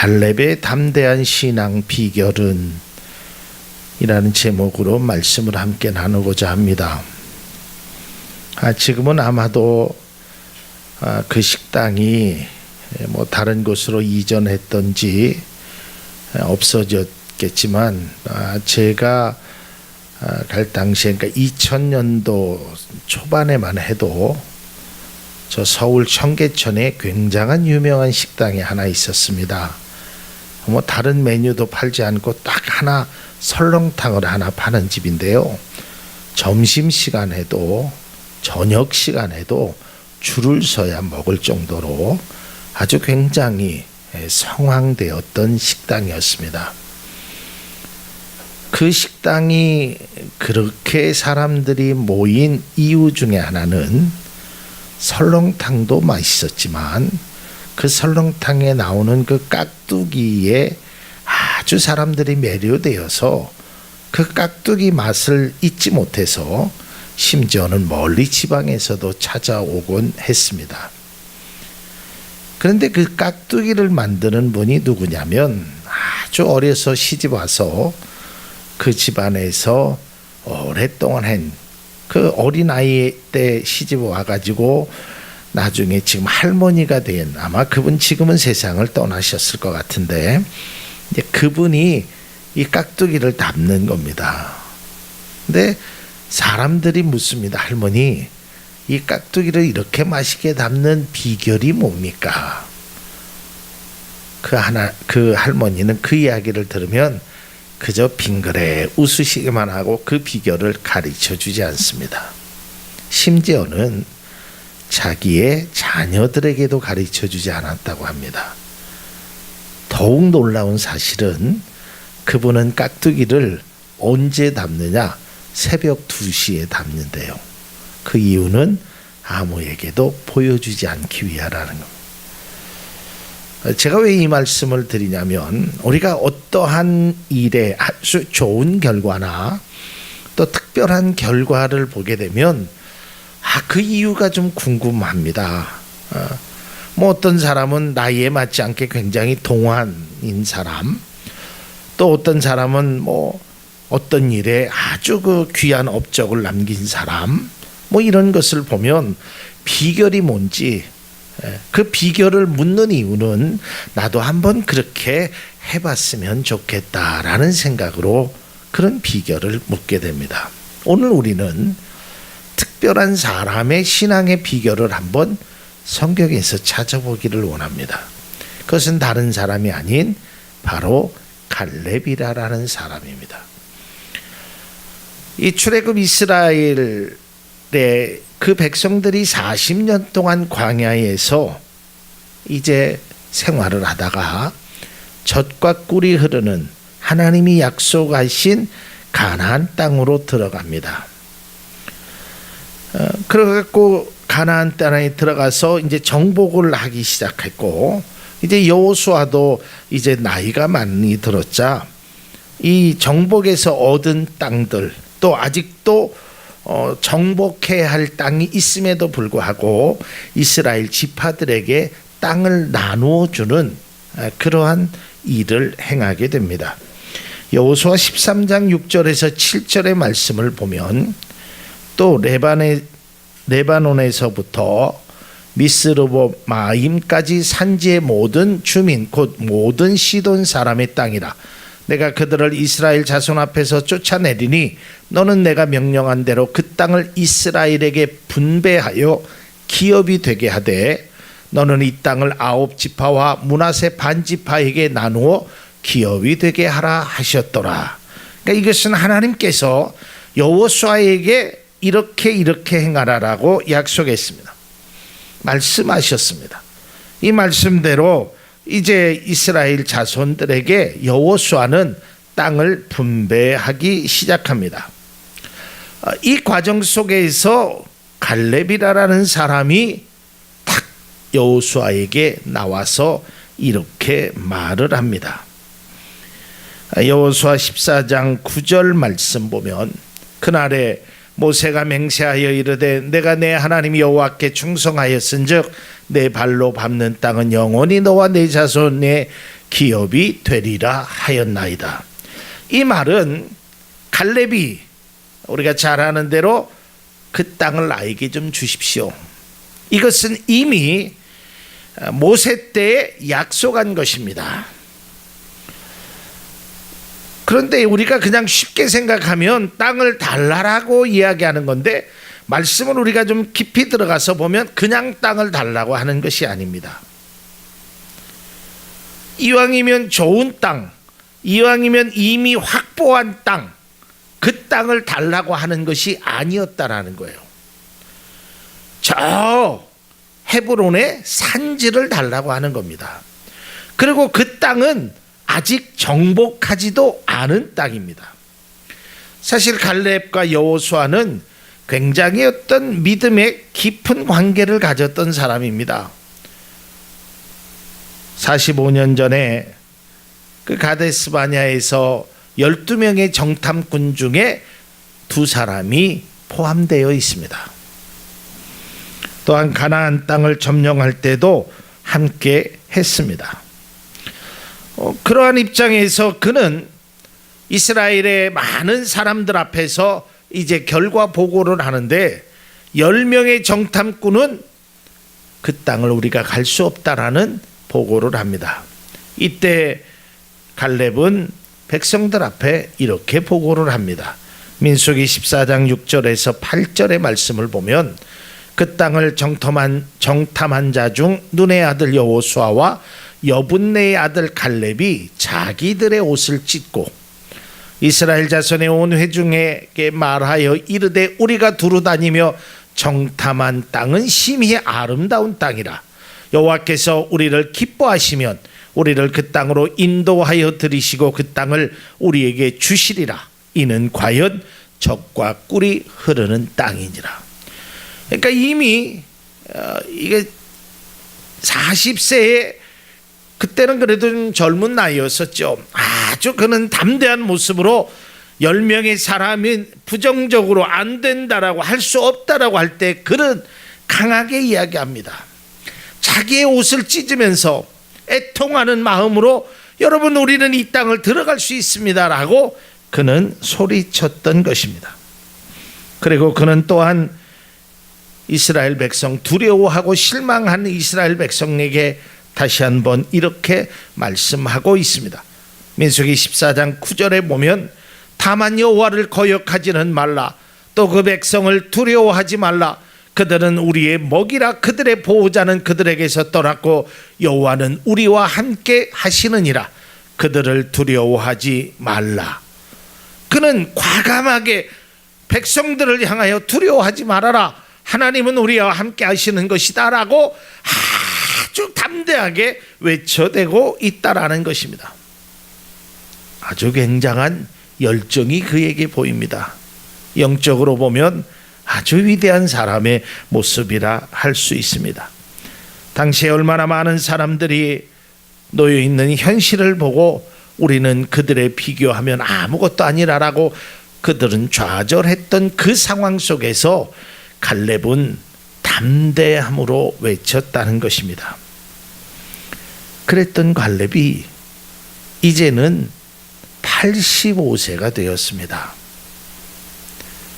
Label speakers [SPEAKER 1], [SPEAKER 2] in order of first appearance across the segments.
[SPEAKER 1] 갈렙의 담대한 신앙 비결은 이라는 제목으로 말씀을 함께 나누고자 합니다. 지금은 아마도 그 식당이 다른 곳으로 이전했던지 없어졌겠지만 제가 갈 당시에 그러니까 2000년도 초반에만 해도 저 서울 청계천에 굉장한 유명한 식당이 하나 있었습니다. 다른 메뉴도 팔지 않고 딱 하나 설렁탕을 하나 파는 집인데요. 점심시간에도 저녁 시간에도 줄을 서야 먹을 정도로 아주 굉장히 성황되었던 식당이었습니다. 그 식당이 그렇게 사람들이 모인 이유 중에 하나는 설렁탕도 맛있었지만 그 설렁탕에 나오는 그 깍두기에 아주 사람들이 매료되어서 그 깍두기 맛을 잊지 못해서 심지어는 멀리 지방에서도 찾아오곤 했습니다. 그런데 그 깍두기를 만드는 분이 누구냐면 아주 어려서 시집 와서 그 집안에서 오랫동안 한 그 어린아이 때 시집 와가지고 나중에 지금 할머니가 된 아마 그분 지금은 세상을 떠나셨을 것 같은데 이제 그분이 이 깍두기를 담는 겁니다. 근데 사람들이 묻습니다. 할머니, 이 깍두기를 이렇게 맛있게 담는 비결이 뭡니까? 그 할머니는 그 이야기를 들으면 그저 빙그레 웃으시기만 하고 그 비결을 가르쳐 주지 않습니다. 심지어는 자기의 자녀들에게도 가르쳐 주지 않았다고 합니다. 더욱 놀라운 사실은 그분은 깍두기를 언제 담느냐? 새벽 2시에 담는데요. 그 이유는 아무에게도 보여주지 않기 위하라는 겁니다. 제가 왜 이 말씀을 드리냐면 우리가 어떠한 일에 아주 좋은 결과나 또 특별한 결과를 보게 되면 그 이유가 좀 궁금합니다. 어떤 사람은 나이에 맞지 않게 굉장히 동안인 사람, 또 어떤 사람은 어떤 일에 아주 그 귀한 업적을 남긴 사람, 이런 것을 보면 비결이 뭔지 그 비결을 묻는 이유는 나도 한번 그렇게 해봤으면 좋겠다라는 생각으로 그런 비결을 묻게 됩니다. 오늘 우리는 특별한 사람의 신앙의 비결을 한번 성경에서 찾아보기를 원합니다. 그것은 다른 사람이 아닌 바로 갈렙이라는 사람입니다. 이 출애굽 이스라엘의 그 백성들이 40년 동안 광야에서 이제 생활을 하다가 젖과 꿀이 흐르는 하나님이 약속하신 가나안 땅으로 들어갑니다. 그래갖고 가나안 땅에 들어가서 이제 정복을 하기 시작했고 이제 여호수아도 이제 나이가 많이 들었자 이 정복에서 얻은 땅들 또 아직도 정복해야 할 땅이 있음에도 불구하고 이스라엘 지파들에게 땅을 나누어 주는 그러한 일을 행하게 됩니다. 여호수아 13장 6절에서 7절의 말씀을 보면 또 레바논에서부터 미스르보마임까지 산지의 모든 주민 곧 모든 시돈 사람의 땅이라. 내가 그들을 이스라엘 자손 앞에서 쫓아내리니 너는 내가 명령한 대로 그 땅을 이스라엘에게 분배하여 기업이 되게 하되 너는 이 땅을 9지파와 므낫세 반지파에게 나누어 기업이 되게 하라 하셨더라. 그러니까 이것은 하나님께서 여호수아에게 이렇게 행하라라고 약속했습니다. 말씀하셨습니다. 이 말씀대로 이제 이스라엘 자손들에게 여호수아는 땅을 분배하기 시작합니다. 이 과정 속에서 갈렙이라는 사람이 탁 여호수아에게 나와서 이렇게 말을 합니다. 여호수아 14장 9절 말씀 보면 그날에 모세가 맹세하여 이르되 내가 내 하나님 여호와께 충성하였은즉 내 발로 밟는 땅은 영원히 너와 내 자손의 기업이 되리라 하였나이다. 이 말은 갈렙이 우리가 잘 아는 대로 그 땅을 나에게 좀 주십시오. 이것은 이미 모세 때에 약속한 것입니다. 그런데 우리가 그냥 쉽게 생각하면 땅을 달라라고 이야기하는 건데, 말씀을 우리가 좀 깊이 들어가서 보면 그냥 땅을 달라고 하는 것이 아닙니다. 이왕이면 좋은 땅, 이왕이면 이미 확보한 땅, 그 땅을 달라고 하는 것이 아니었다라는 거예요. 저 헤브론의 산지를 달라고 하는 겁니다. 그리고 그 땅은 아직 정복하지도 않은 땅입니다. 사실 갈렙과 여호수아는 굉장히 어떤 믿음의 깊은 관계를 가졌던 사람입니다. 45년 전에 그 가데스 바냐에서 12명의 정탐꾼 중에 2사람이 포함되어 있습니다. 또한 가나안 땅을 점령할 때도 함께 했습니다. 그러한 입장에서 그는 이스라엘의 많은 사람들 앞에서 이제 결과 보고를 하는데, 10명의 정탐꾼은 그 땅을 우리가 갈 수 없다라는 보고를 합니다. 이때 갈렙은 백성들 앞에 이렇게 보고를 합니다. 민수기 14장 6절에서 8절의 말씀을 보면, 그 땅을 정탐한 자 중 눈의 아들 여호수아와 여분네의 아들 갈렙이 자기들의 옷을 찢고 이스라엘 자손의 온 회중에게 말하여 이르되, 우리가 두루다니며 정탐한 땅은 심히 아름다운 땅이라. 여호와께서 우리를 기뻐하시면 우리를 그 땅으로 인도하여 들이시고 그 땅을 우리에게 주시리라. 이는 과연 젖과 꿀이 흐르는 땅이니라. 그러니까 이미 이게 40세에, 그때는 그래도 좀 젊은 나이였었죠. 아주 그는 담대한 모습으로 10명의 사람이 부정적으로 안 된다라고 할 수 없다라고 할 때 그는 강하게 이야기합니다. 자기의 옷을 찢으면서 애통하는 마음으로, 여러분 우리는 이 땅을 들어갈 수 있습니다라고 그는 소리쳤던 것입니다. 그리고 그는 또한 이스라엘 백성, 두려워하고 실망한 이스라엘 백성에게 다시 한번 이렇게 말씀하고 있습니다. 민수기 14장 9절에 보면, 다만 여호와를 거역하지는 말라. 또 그 백성을 두려워하지 말라. 그들은 우리의 먹이라. 그들의 보호자는 그들에게서 떠났고 여호와는 우리와 함께 하시느니라. 그들을 두려워하지 말라. 그는 과감하게 백성들을 향하여 두려워하지 말아라. 하나님은 우리와 함께 하시는 것이다 라고 아주 담대하게 외쳐대고 있다라는 것입니다. 아주 굉장한 열정이 그에게 보입니다. 영적으로 보면 아주 위대한 사람의 모습이라 할 수 있습니다. 당시에 얼마나 많은 사람들이 놓여 있는 현실을 보고 우리는 그들에 비교하면 아무것도 아니라라고 그들은 좌절했던 그 상황 속에서 갈렙은 담대함으로 외쳤다는 것입니다. 그랬던 갈렙이 이제는 85세가 되었습니다.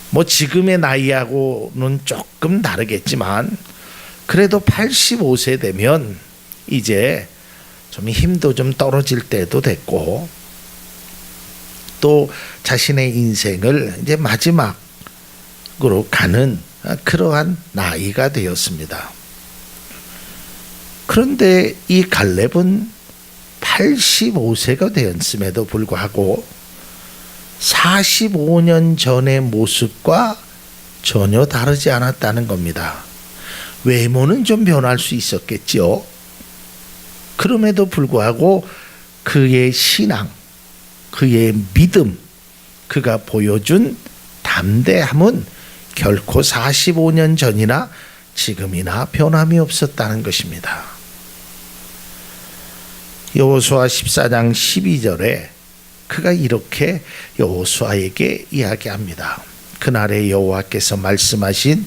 [SPEAKER 1] 뭐 지금의 나이하고는 조금 다르겠지만 그래도 85세 되면 이제 좀 힘도 좀 떨어질 때도 됐고, 또 자신의 인생을 이제 마지막으로 가는 그러한 나이가 되었습니다. 그런데 이 갈렙은 85세가 되었음에도 불구하고 45년 전의 모습과 전혀 다르지 않았다는 겁니다. 외모는 좀 변할 수 있었겠죠. 그럼에도 불구하고 그의 신앙, 그의 믿음, 그가 보여준 담대함은 결코 45년 전이나 지금이나 변함이 없었다는 것입니다. 여호수아 14장 12절에 그가 이렇게 여호수아에게 이야기합니다. 그날에 여호와께서 말씀하신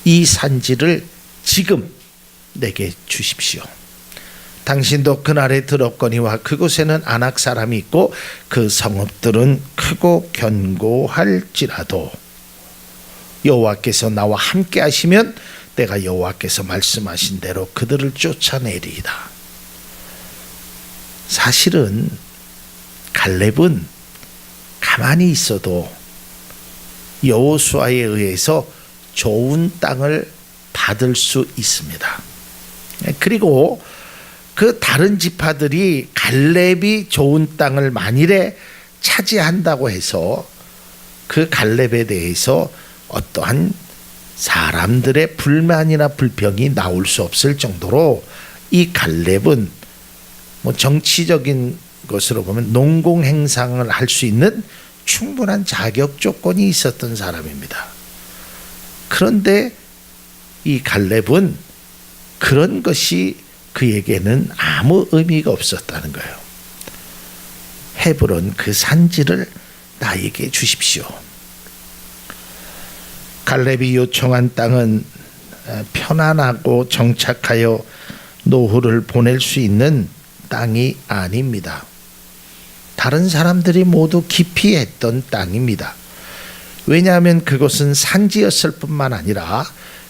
[SPEAKER 1] 이 산지를 지금 내게 주십시오. 당신도 그날에 들었거니와 그곳에는 아낙 사람이 있고 그 성읍들은 크고 견고할지라도 여호와께서 나와 함께 하시면 내가 여호와께서 말씀하신 대로 그들을 쫓아내리이다. 사실은 갈렙은 가만히 있어도 여호수아에 의해서 좋은 땅을 받을 수 있습니다. 그리고 그 다른 지파들이 갈렙이 좋은 땅을 만일에 차지한다고 해서 그 갈렙에 대해서 어떠한 사람들의 불만이나 불평이 나올 수 없을 정도로 이 갈렙은 뭐 정치적인 것으로 보면 농공 행상을 할 수 있는 충분한 자격 조건이 있었던 사람입니다. 그런데 이 갈렙은 그런 것이 그에게는 아무 의미가 없었다는 거예요. 헤브론 그 산지를 나에게 주십시오. 갈렙이 요청한 땅은 편안하고 정착하여 노후를 보낼 수 있는 땅이 아닙니다. 다른 사람들이 모두 기피했던 땅입니다. 왜냐하면 그곳은 산지였을 뿐만 아니라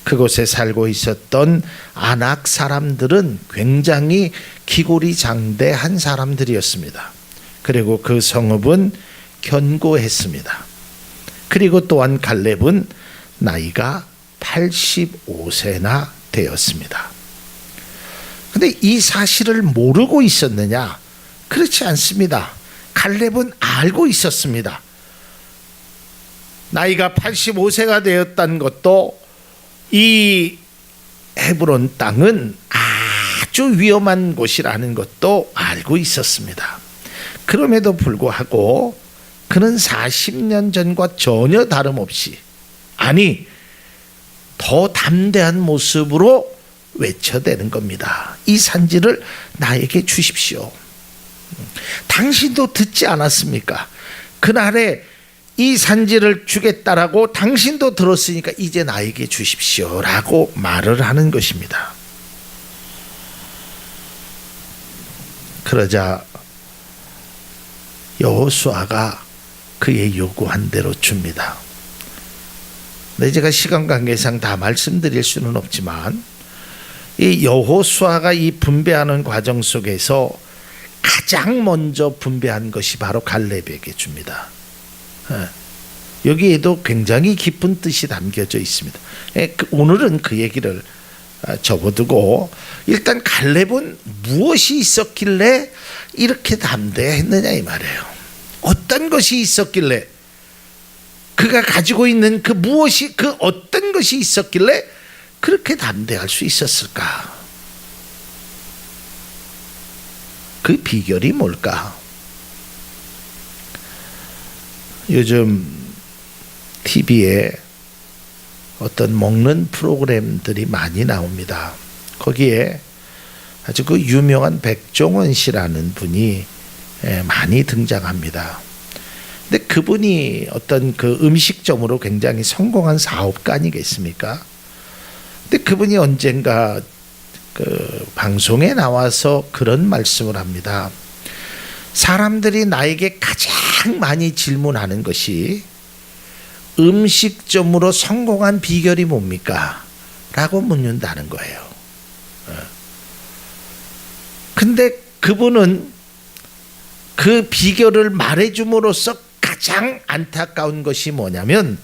[SPEAKER 1] 그곳에 살고 있었던 아낙 사람들은 굉장히 기골이장대한 사람들이었습니다. 그리고 그 성읍은 견고했습니다. 그리고 또한 갈렙은 나이가 85세나 되었습니다. 그런데 이 사실을 모르고 있었느냐? 그렇지 않습니다. 갈렙은 알고 있었습니다. 나이가 85세가 되었다는 것도 이 헤브론 땅은 아주 위험한 곳이라는 것도 알고 있었습니다. 그럼에도 불구하고 그는 40년 전과 전혀 다름없이, 아니 더 담대한 모습으로 외쳐대는 겁니다. 이 산지를 나에게 주십시오. 당신도 듣지 않았습니까? 그날에 이 산지를 주겠다라고 당신도 들었으니까 이제 나에게 주십시오라고 말을 하는 것입니다. 그러자 여호수아가 그의 요구한 대로 줍니다. 근데 제가 시간 관계상 다 말씀드릴 수는 없지만 이 여호수아가 이 분배하는 과정 속에서 가장 먼저 분배한 것이 바로 갈렙에게 줍니다. 여기에도 굉장히 깊은 뜻이 담겨져 있습니다. 오늘은 그 얘기를 접어두고 일단 갈렙은 무엇이 있었길래 이렇게 담대했느냐 이 말이에요. 어떤 것이 있었길래, 그가 가지고 있는 그 무엇이, 그 어떤 것이 있었길래 그렇게 담대할 수 있었을까? 그 비결이 뭘까? 요즘 TV에 어떤 먹는 프로그램들이 많이 나옵니다. 거기에 아주 그 유명한 백종원 씨라는 분이 많이 등장합니다. 근데 그분이 어떤 그 음식점으로 굉장히 성공한 사업가 아니겠습니까? 근데 그분이 언젠가 그 방송에 나와서 그런 말씀을 합니다. 사람들이 나에게 가장 많이 질문하는 것이 음식점으로 성공한 비결이 뭡니까? 라고 묻는다는 거예요. 근데 그분은 그 비결을 말해줌으로써 가장 안타까운 것이 뭐냐면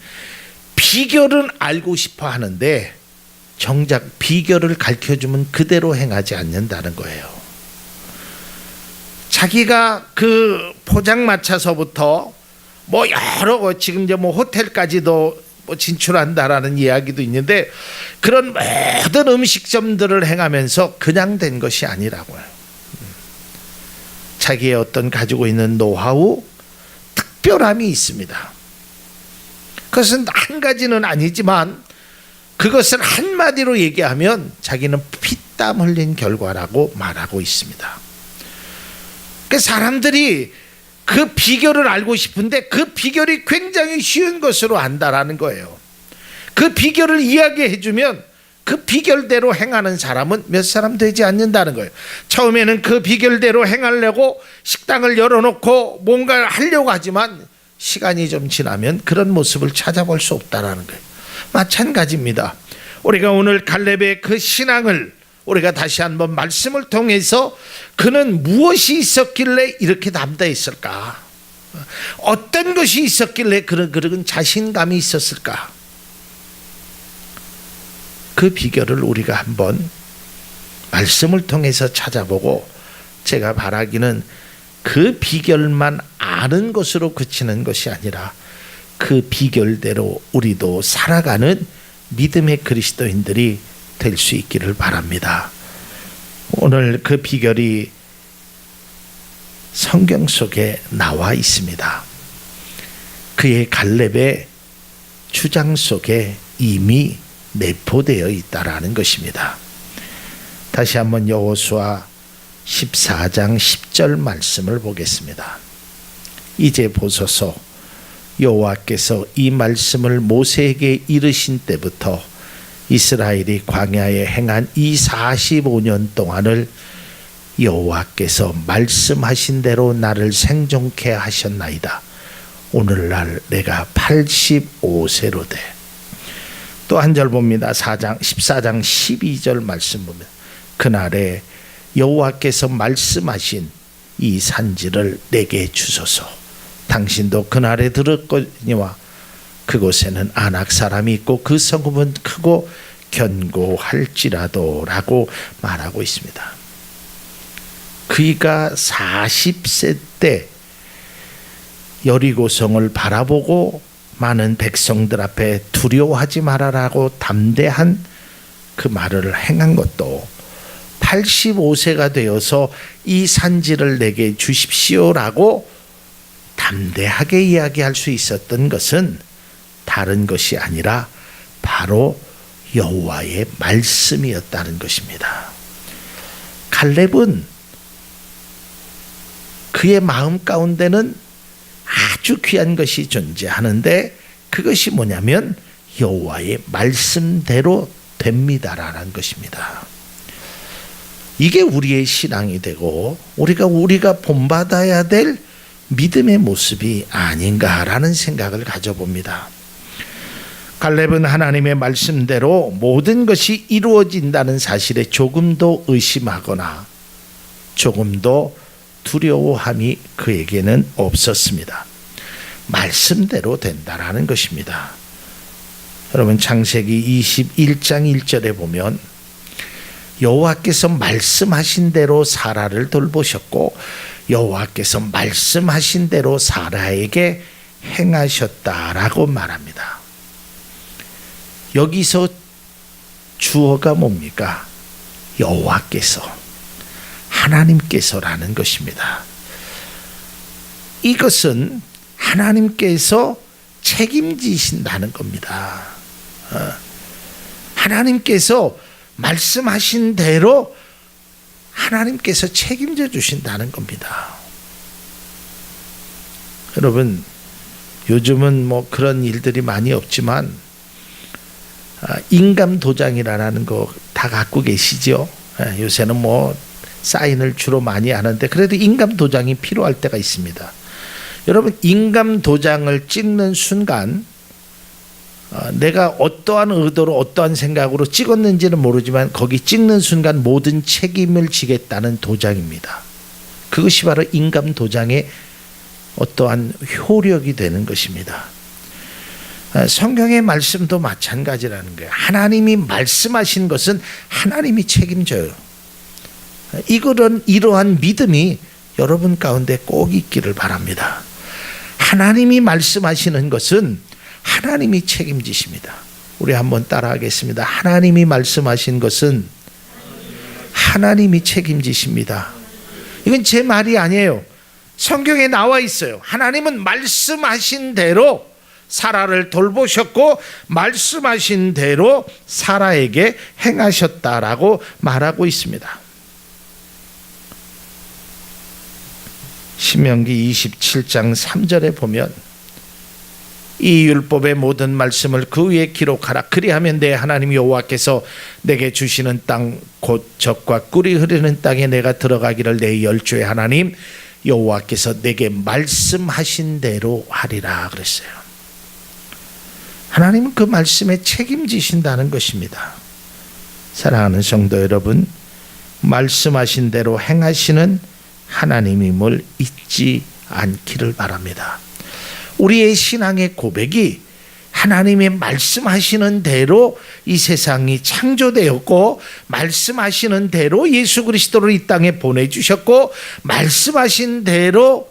[SPEAKER 1] 비결은 알고 싶어 하는데 정작 비결을 가르쳐주면 그대로 행하지 않는다는 거예요. 자기가 그 포장마차서부터 뭐 여러 지금 이제 뭐 호텔까지도 뭐 진출한다라는 이야기도 있는데 그런 모든 음식점들을 행하면서 그냥 된 것이 아니라고요. 자기의 어떤 가지고 있는 노하우, 특별함이 있습니다. 그것은 한 가지는 아니지만 그것을 한마디로 얘기하면 자기는 피땀 흘린 결과라고 말하고 있습니다. 그 사람들이 그 비결을 알고 싶은데 그 비결이 굉장히 쉬운 것으로 안다라는 거예요. 그 비결을 이야기해 주면 그 비결대로 행하는 사람은 몇 사람 되지 않는다는 거예요. 처음에는 그 비결대로 행하려고 식당을 열어놓고 뭔가를 하려고 하지만 시간이 좀 지나면 그런 모습을 찾아볼 수 없다는 거예요. 마찬가지입니다. 우리가 오늘 갈렙의 그 신앙을 우리가 다시 한번 말씀을 통해서 그는 무엇이 있었길래 이렇게 담대했을까? 어떤 것이 있었길래 그런 자신감이 있었을까? 그 비결을 우리가 한번 말씀을 통해서 찾아보고, 제가 바라기는 그 비결만 아는 것으로 그치는 것이 아니라 그 비결대로 우리도 살아가는 믿음의 그리스도인들이 될 수 있기를 바랍니다. 오늘 그 비결이 성경 속에 나와 있습니다. 그의 갈렙의 주장 속에 이미 내포되어 있다라는 것입니다. 다시 한번 여호수아 14장 10절 말씀을 보겠습니다. 이제 보소서, 여호와께서 이 말씀을 모세에게 이르신 때부터 이스라엘이 광야에 행한 이 45년 동안을 여호와께서 말씀하신 대로 나를 생존케 하셨나이다. 오늘날 내가 85세로 돼. 또 한 절 봅니다. 14장 12절 말씀 보면, 그날에 여호와께서 말씀하신 이 산지를 내게 주소서. 당신도 그날에 들었거니와 그곳에는 아낙 사람이 있고 그 성읍은 크고 견고할지라도 라고 말하고 있습니다. 그이가 40세 때 여리고성을 바라보고 많은 백성들 앞에 두려워하지 말아라고 담대한 그 말을 행한 것도 85세가 되어서 이 산지를 내게 주십시오라고 담대하게 이야기할 수 있었던 것은 다른 것이 아니라 바로 여호와의 말씀이었다는 것입니다. 갈렙은 그의 마음 가운데는 아주 귀한 것이 존재하는데 그것이 뭐냐면 여호와의 말씀대로 됩니다라는 것입니다. 이게 우리의 신앙이 되고 우리가 본받아야 될 믿음의 모습이 아닌가라는 생각을 가져봅니다. 갈렙은 하나님의 말씀대로 모든 것이 이루어진다는 사실에 조금도 의심하거나 조금도 두려워함이 그에게는 없었습니다. 말씀대로 된다라는 것입니다. 여러분, 창세기 21장 1절에 보면 여호와께서 말씀하신 대로 사라를 돌보셨고 여호와께서 말씀하신 대로 사라에게 행하셨다라고 말합니다. 여기서 주어가 뭡니까? 여호와께서, 하나님께서라는 것입니다. 이것은 하나님께서 책임지신다는 겁니다. 하나님께서 말씀하신 대로 하나님께서 책임져 주신다는 겁니다. 여러분, 요즘은 뭐 그런 일들이 많이 없지만 인감 도장이라는 거 다 갖고 계시죠? 요새는 뭐 사인을 주로 많이 하는데 그래도 인감 도장이 필요할 때가 있습니다. 여러분, 인감 도장을 찍는 순간 내가 어떠한 의도로 어떠한 생각으로 찍었는지는 모르지만 거기 찍는 순간 모든 책임을 지겠다는 도장입니다. 그것이 바로 인감 도장의 어떠한 효력이 되는 것입니다. 성경의 말씀도 마찬가지라는 거예요. 하나님이 말씀하신 것은 하나님이 책임져요. 이러한 믿음이 여러분 가운데 꼭 있기를 바랍니다. 하나님이 말씀하시는 것은 하나님이 책임지십니다. 우리 한번 따라하겠습니다. 하나님이 말씀하신 것은 하나님이 책임지십니다. 이건 제 말이 아니에요. 성경에 나와 있어요. 하나님은 말씀하신 대로 사라를 돌보셨고 말씀하신 대로 사라에게 행하셨다라고 말하고 있습니다. 신명기 27장 3절에 보면 이 율법의 모든 말씀을 그 위에 기록하라. 그리하면 내 하나님 여호와께서 내게 주시는 땅 곧 젖과 꿀이 흐르는 땅에 내가 들어가기를 내 열조의 하나님 여호와께서 내게 말씀하신 대로 하리라 그랬어요. 하나님은 그 말씀에 책임지신다는 것입니다. 사랑하는 성도 여러분, 말씀하신 대로 행하시는 하나님임을 잊지 않기를 바랍니다. 우리의 신앙의 고백이 하나님의 말씀하시는 대로 이 세상이 창조되었고, 말씀하시는 대로 예수 그리스도를 이 땅에 보내주셨고, 말씀하신 대로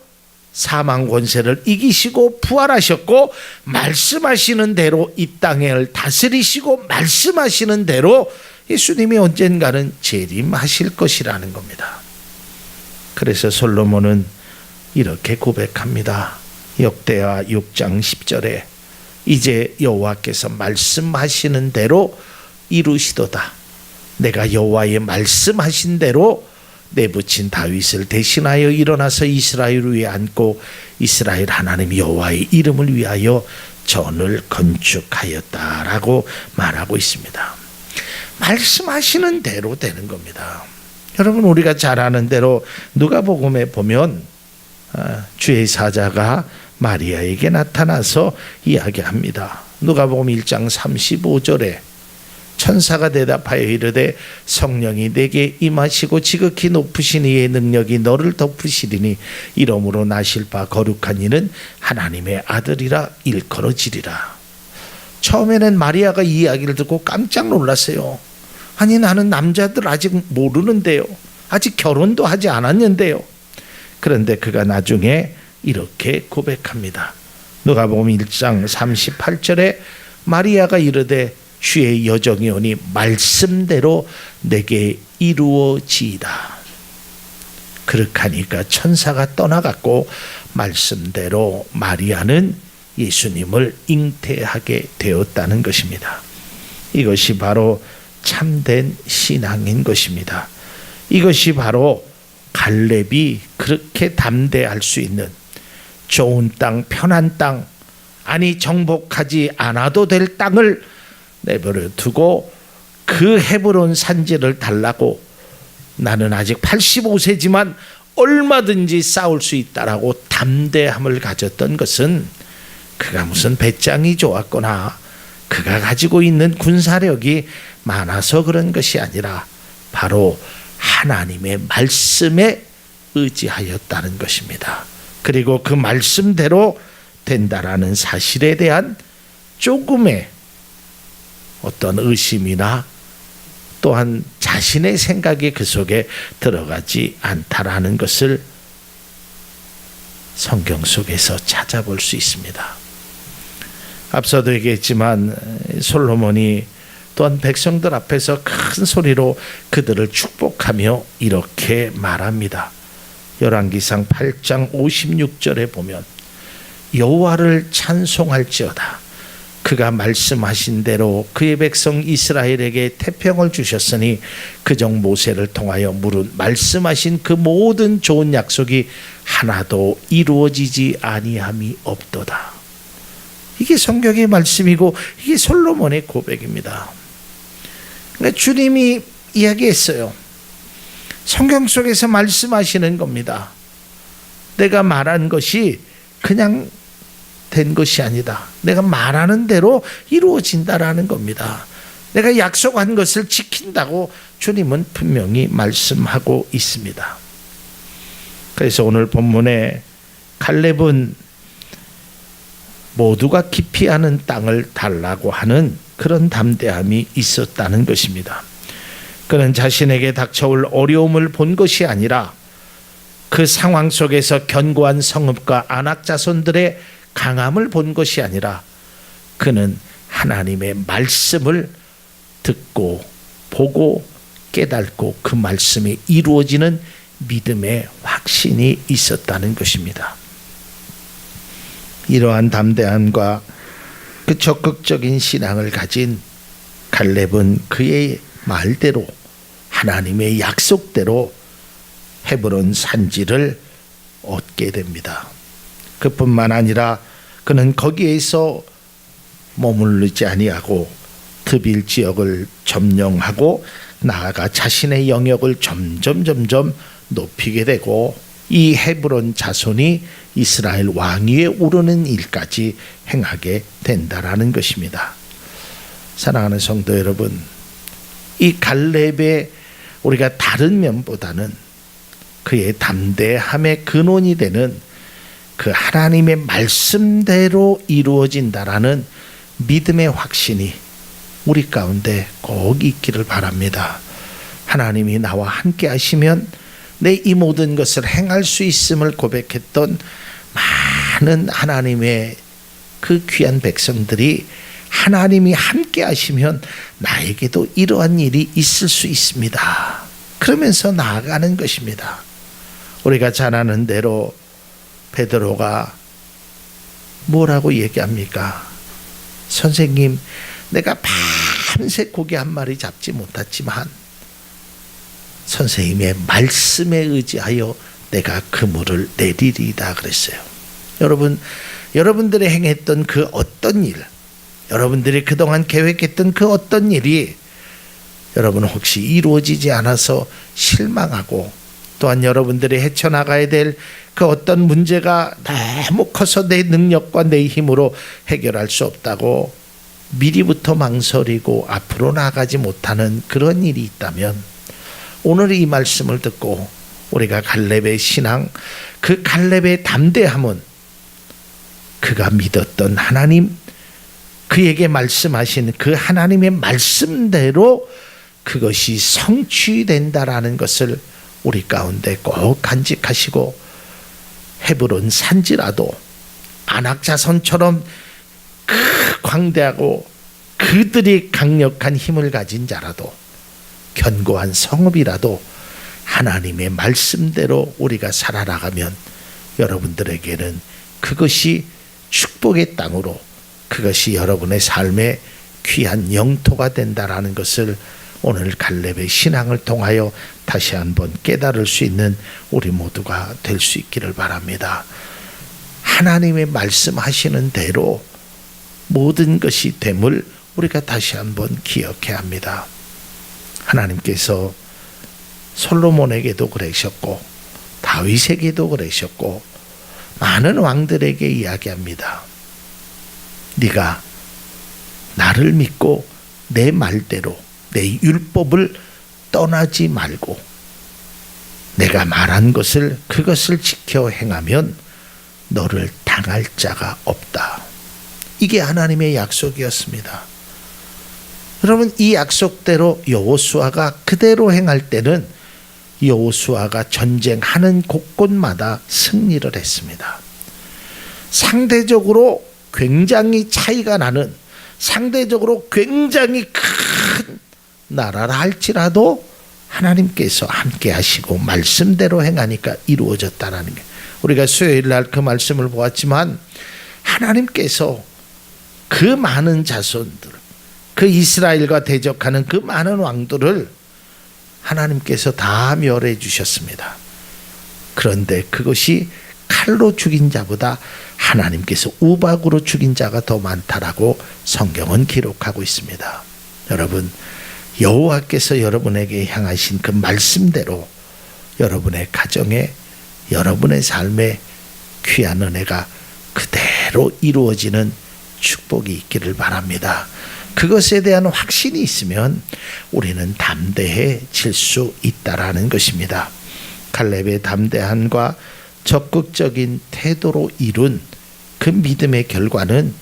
[SPEAKER 1] 사망 권세를 이기시고 부활하셨고, 말씀하시는 대로 이 땅을 다스리시고, 말씀하시는 대로 예수님이 언젠가는 재림하실 것이라는 겁니다. 그래서 솔로몬은 이렇게 고백합니다. 역대하 6장 10절에 이제 여호와께서 말씀하시는 대로 이루시도다. 내가 여호와의 말씀하신 대로 내붙인 다윗을 대신하여 일어나서 이스라엘 위에 앉고 이스라엘 하나님 여호와의 이름을 위하여 전을 건축하였다라고 말하고 있습니다. 말씀하시는 대로 되는 겁니다. 여러분, 우리가 잘 아는 대로 누가복음에 보면 주의 사자가 마리아에게 나타나서 이야기합니다. 누가복음 1장 35절에 천사가 대답하여 이르되 성령이 내게 임하시고 지극히 높으신 이의 능력이 너를 덮으시리니 이러므로 나실 바 거룩한 이는 하나님의 아들이라 일컬어지리라. 처음에는 마리아가 이 이야기를 듣고 깜짝 놀랐어요. 아니, 나는 남자들 아직 모르는데요. 아직 결혼도 하지 않았는데요. 그런데 그가 나중에 이렇게 고백합니다. 누가복음 1장 38절에 마리아가 이르되 주의 여정이 오니 말씀대로 내게 이루어지이다. 그렇하니까 천사가 떠나갔고 말씀대로 마리아는 예수님을 잉태하게 되었다는 것입니다. 이것이 바로 참된 신앙인 것입니다. 이것이 바로 갈렙이 그렇게 담대할 수 있는 좋은 땅, 편한 땅, 아니 정복하지 않아도 될 땅을 내버려 두고 그 헤브론 산지를 달라고, 나는 아직 85세지만 얼마든지 싸울 수 있다라고 담대함을 가졌던 것은 그가 무슨 배짱이 좋았거나 그가 가지고 있는 군사력이 많아서 그런 것이 아니라 바로 하나님의 말씀에 의지하였다는 것입니다. 그리고 그 말씀대로 된다라는 사실에 대한 조금의 어떤 의심이나 또한 자신의 생각이 그 속에 들어가지 않다라는 것을 성경 속에서 찾아볼 수 있습니다. 앞서도 얘기했지만 솔로몬이 또한 백성들 앞에서 큰 소리로 그들을 축복하며 이렇게 말합니다. 열왕기상 8장 56절에 보면 여호와를 찬송할지어다. 그가 말씀하신 대로 그의 백성 이스라엘에게 태평을 주셨으니 그종 모세를 통하여 물은 말씀하신 그 모든 좋은 약속이 하나도 이루어지지 아니함이 없도다. 이게 성경의 말씀이고 이게 솔로몬의 고백입니다. 그러니까 주님이 이야기했어요. 성경 속에서 말씀하시는 겁니다. 내가 말한 것이 그냥 된 것이 아니다. 내가 말하는 대로 이루어진다라는 겁니다. 내가 약속한 것을 지킨다고 주님은 분명히 말씀하고 있습니다. 그래서 오늘 본문에 갈렙은 모두가 기피하는 땅을 달라고 하는 그런 담대함이 있었다는 것입니다. 그는 자신에게 닥쳐올 어려움을 본 것이 아니라 그 상황 속에서 견고한 성읍과 안악 자손들의 강함을 본 것이 아니라 그는 하나님의 말씀을 듣고 보고 깨닫고 그 말씀이 이루어지는 믿음의 확신이 있었다는 것입니다. 이러한 담대함과 그 적극적인 신앙을 가진 갈렙은 그의 말대로 하나님의 약속대로 헤브론 산지를 얻게 됩니다. 그뿐만 아니라 그는 거기에서 머무르지 아니하고 드빌 지역을 점령하고 나아가 자신의 영역을 점점 높이게 되고 이 헤브론 자손이 이스라엘 왕위에 오르는 일까지 행하게 된다라는 것입니다. 사랑하는 성도 여러분, 이 갈렙의 우리가 다른 면보다는 그의 담대함의 근원이 되는 그 하나님의 말씀대로 이루어진다라는 믿음의 확신이 우리 가운데 꼭 있기를 바랍니다. 하나님이 나와 함께 하시면 내 이 모든 것을 행할 수 있음을 고백했던 많은 하나님의 그 귀한 백성들이 하나님이 함께 하시면 나에게도 이러한 일이 있을 수 있습니다. 그러면서 나아가는 것입니다. 우리가 잘 아는 대로 베드로가 뭐라고 얘기합니까? 선생님, 내가 밤새 고기 한 마리 잡지 못했지만 선생님의 말씀에 의지하여 내가 그물을 내리리이다 그랬어요. 여러분, 여러분들이 행했던 그 어떤 일, 여러분들이 그동안 계획했던 그 어떤 일이 여러분 혹시 이루어지지 않아서 실망하고 또한 여러분들이 헤쳐나가야 될 그 어떤 문제가 너무 커서 내 능력과 내 힘으로 해결할 수 없다고 미리부터 망설이고 앞으로 나가지 못하는 그런 일이 있다면 오늘 이 말씀을 듣고 우리가 갈렙의 신앙, 그 갈렙의 담대함은 그가 믿었던 하나님, 그에게 말씀하신 그 하나님의 말씀대로 그것이 성취된다라는 것을 우리 가운데 꼭 간직하시고 헤브론 산지라도 아낙 자손처럼 그 광대하고 그들이 강력한 힘을 가진 자라도 견고한 성읍이라도 하나님의 말씀대로 우리가 살아나가면 여러분들에게는 그것이 축복의 땅으로 그것이 여러분의 삶의 귀한 영토가 된다라는 것을 오늘 갈렙의 신앙을 통하여 다시 한번 깨달을 수 있는 우리 모두가 될 수 있기를 바랍니다. 하나님의 말씀하시는 대로 모든 것이 됨을 우리가 다시 한번 기억해야 합니다. 하나님께서 솔로몬에게도 그러셨고 다윗에게도 그러셨고 많은 왕들에게 이야기합니다. 네가 나를 믿고 내 말대로 내 율법을 떠나지 말고 내가 말한 것을 그것을 지켜 행하면 너를 당할 자가 없다. 이게 하나님의 약속이었습니다. 여러분, 이 약속대로 여호수아가 그대로 행할 때는 여호수아가 전쟁하는 곳곳마다 승리를 했습니다. 상대적으로 굉장히 차이가 나는, 상대적으로 굉장히 큰 나라라 할지라도 하나님께서 함께 하시고 말씀대로 행하니까 이루어졌다라는 게, 우리가 수요일 날 그 말씀을 보았지만 하나님께서 그 많은 자손들, 그 이스라엘과 대적하는 그 많은 왕들을 하나님께서 다 멸해 주셨습니다. 그런데 그것이 칼로 죽인 자보다 하나님께서 우박으로 죽인 자가 더 많다라고 성경은 기록하고 있습니다. 여러분, 여호와께서 여러분에게 향하신 그 말씀대로 여러분의 가정에, 여러분의 삶에 귀한 은혜가 그대로 이루어지는 축복이 있기를 바랍니다. 그것에 대한 확신이 있으면 우리는 담대해질 수 있다라는 것입니다. 갈렙의 담대함과 적극적인 태도로 이룬 그 믿음의 결과는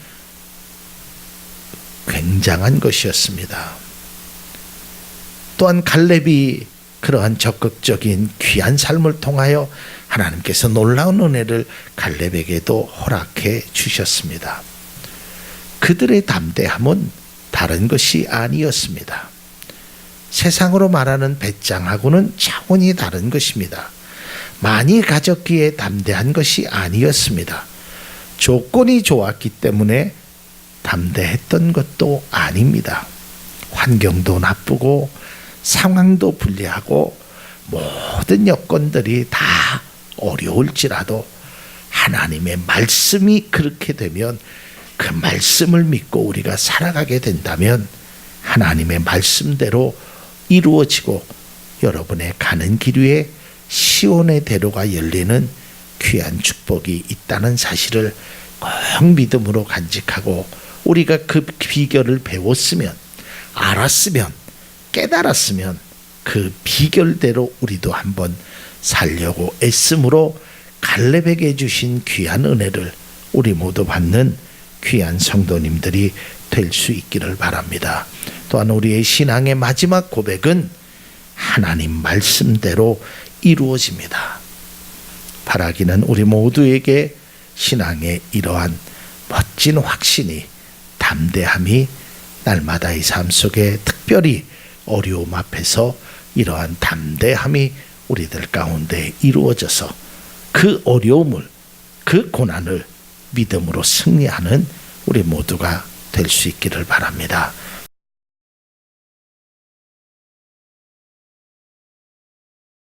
[SPEAKER 1] 굉장한 것이었습니다. 또한 갈렙이 그러한 적극적인 귀한 삶을 통하여 하나님께서 놀라운 은혜를 갈렙에게도 허락해 주셨습니다. 그들의 담대함은 다른 것이 아니었습니다. 세상으로 말하는 배짱하고는 차원이 다른 것입니다. 많이 가졌기에 담대한 것이 아니었습니다. 조건이 좋았기 때문에 담대했던 것도 아닙니다. 환경도 나쁘고 상황도 불리하고 모든 여건들이 다 어려울지라도 하나님의 말씀이 그렇게 되면 그 말씀을 믿고 우리가 살아가게 된다면 하나님의 말씀대로 이루어지고 여러분의 가는 길 위에 시온의 대로가 열리는 귀한 축복이 있다는 사실을 꼭 믿음으로 간직하고 우리가 그 비결을 배웠으면 알았으면 깨달았으면 그 비결대로 우리도 한번 살려고 애씀으로 갈렙에게 주신 귀한 은혜를 우리 모두 받는 귀한 성도님들이 될 수 있기를 바랍니다. 또한 우리의 신앙의 마지막 고백은 하나님 말씀대로 이루어집니다. 바라기는 우리 모두에게 신앙의 이러한 멋진 확신이 담대함이 날마다의 삶 속에 특별히 어려움 앞에서 이러한 담대함이 우리들 가운데 이루어져서 그 어려움을 그 고난을 믿음으로 승리하는 우리 모두가 될 수 있기를 바랍니다.